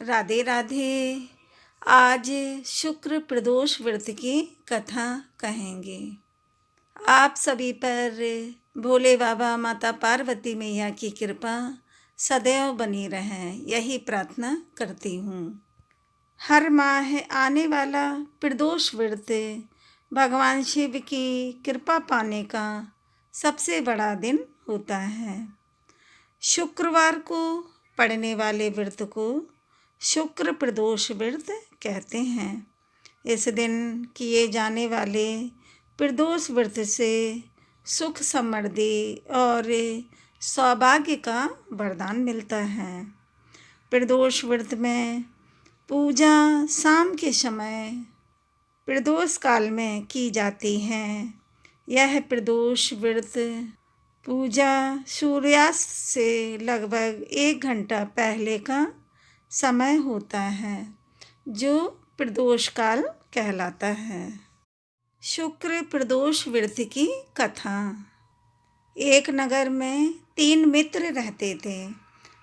राधे राधे। आज शुक्र प्रदोष व्रत की कथा कहेंगे। आप सभी पर भोले बाबा माता पार्वती मैया की कृपा सदैव बनी रहे, यही प्रार्थना करती हूँ। हर माह आने वाला प्रदोष व्रत भगवान शिव की कृपा पाने का सबसे बड़ा दिन होता है। शुक्रवार को पड़ने वाले व्रत को शुक्र प्रदोष व्रत कहते हैं। इस दिन किए जाने वाले प्रदोष व्रत से सुख समृद्धि और सौभाग्य का वरदान मिलता है। प्रदोष व्रत में पूजा शाम के समय प्रदोष काल में की जाती है। यह प्रदोष व्रत पूजा सूर्यास्त से लगभग 1 घंटा पहले का समय होता है, जो प्रदोष काल कहलाता है। शुक्र प्रदोष व्रत की कथा। एक नगर में 3 मित्र रहते थे,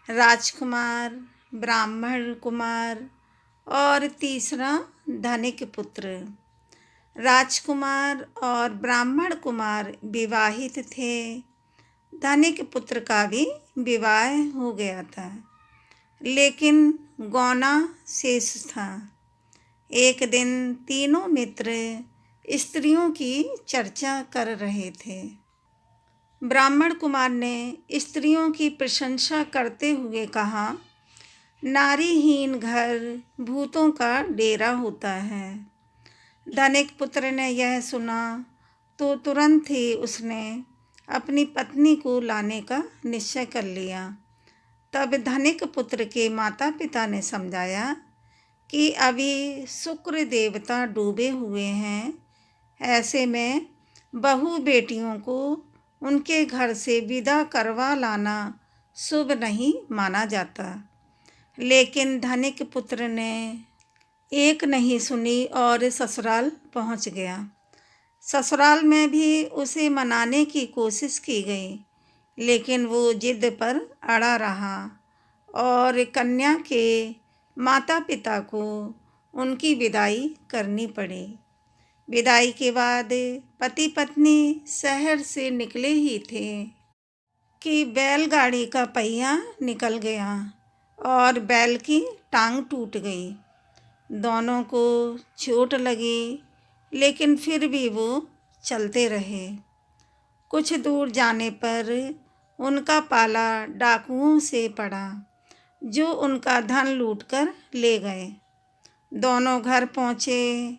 राजकुमार, ब्राह्मण कुमार और तीसरा धनिक पुत्र। राजकुमार और ब्राह्मण कुमार विवाहित थे। धनिक पुत्र का भी विवाह हो गया था, लेकिन गौना शेष था। एक दिन तीनों मित्र स्त्रियों की चर्चा कर रहे थे। ब्राह्मण कुमार ने स्त्रियों की प्रशंसा करते हुए कहा, नारीहीन घर भूतों का डेरा होता है। धनिक पुत्र ने यह सुना तो तुरंत ही उसने अपनी पत्नी को लाने का निश्चय कर लिया। तब धनिक पुत्र के माता पिता ने समझाया कि अभी शुक्र देवता डूबे हुए हैं, ऐसे में बहू बेटियों को उनके घर से विदा करवा लाना शुभ नहीं माना जाता। लेकिन धनिक पुत्र ने एक नहीं सुनी और ससुराल पहुंच गया। ससुराल में भी उसे मनाने की कोशिश की गई, लेकिन वो जिद पर अड़ा रहा और कन्या के माता पिता को उनकी विदाई करनी पड़ी। विदाई के बाद पति पत्नी शहर से निकले ही थे कि बैलगाड़ी का पहिया निकल गया और बैल की टांग टूट गई। दोनों को चोट लगी, लेकिन फिर भी वो चलते रहे। कुछ दूर जाने पर उनका पाला डाकुओं से पड़ा, जो उनका धन लूटकर ले गए। दोनों घर पहुँचे।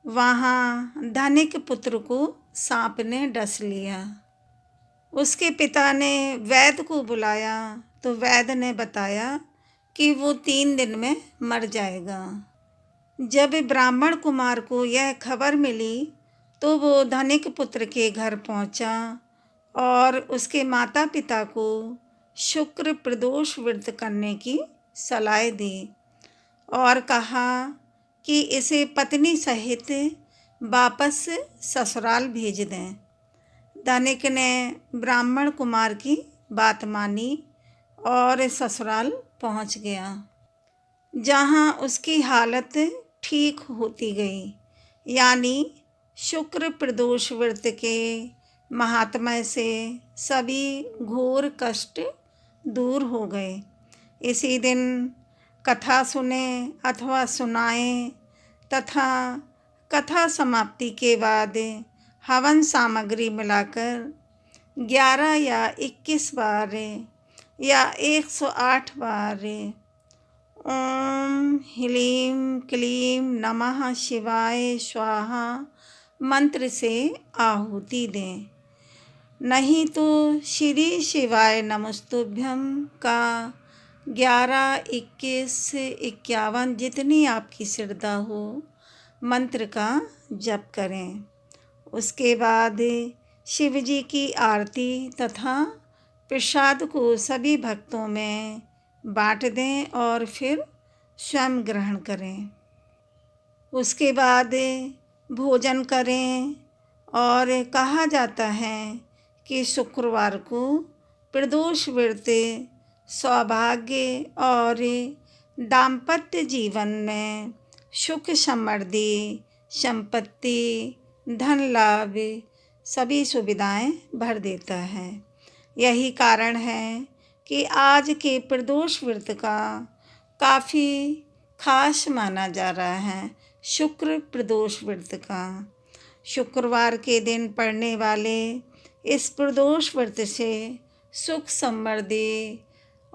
वहाँ धनिक पुत्र को सांप ने डस लिया। उसके पिता ने वैद्य को बुलाया तो वैद्य ने बताया कि वो 3 दिन में मर जाएगा। जब ब्राह्मण कुमार को यह खबर मिली तो वो धनिक पुत्र के घर पहुंचा और उसके माता पिता को शुक्र प्रदोष व्रत करने की सलाह दी और कहा कि इसे पत्नी सहित वापस ससुराल भेज दें। धनिक ने ब्राह्मण कुमार की बात मानी और ससुराल पहुंच गया, जहां उसकी हालत ठीक होती गई। यानी शुक्र प्रदोष व्रत के महात्म्य से सभी घोर कष्ट दूर हो गए। इसी दिन कथा सुने अथवा सुनाएं तथा कथा समाप्ति के बाद हवन सामग्री मिलाकर 11 या 21 बार या 108 बार ओम ह्लीं क्लीं नमः शिवाय स्वाहा मंत्र से आहुति दें। नहीं तो श्री शिवाय नमस्तुभ्यं का 11, 21, 51 जितनी आपकी श्रद्धा हो मंत्र का जप करें। उसके बाद शिव जी की आरती तथा प्रसाद को सभी भक्तों में बांट दें और फिर स्वयं ग्रहण करें। उसके बाद भोजन करें और कहा जाता है कि शुक्रवार को प्रदोष व्रत सौभाग्य और दाम्पत्य जीवन में सुख समृद्धि, संपत्ति, धन लाभ सभी सुविधाएं भर देता है। यही कारण है कि आज के प्रदोष व्रत का काफ़ी खास माना जा रहा है, शुक्र प्रदोष व्रत का। शुक्रवार के दिन पड़ने वाले इस प्रदोष व्रत से सुख समृद्धि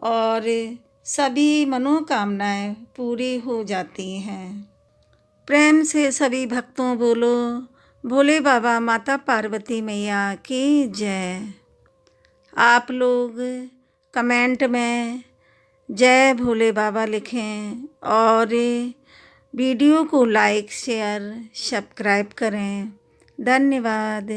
और सभी मनोकामनाएं पूरी हो जाती हैं। प्रेम से सभी भक्तों बोलो भोले बाबा माता पार्वती मैया की जय। आप लोग कमेंट में जय भोले बाबा लिखें और वीडियो को लाइक शेयर सब्सक्राइब करें। धन्यवाद।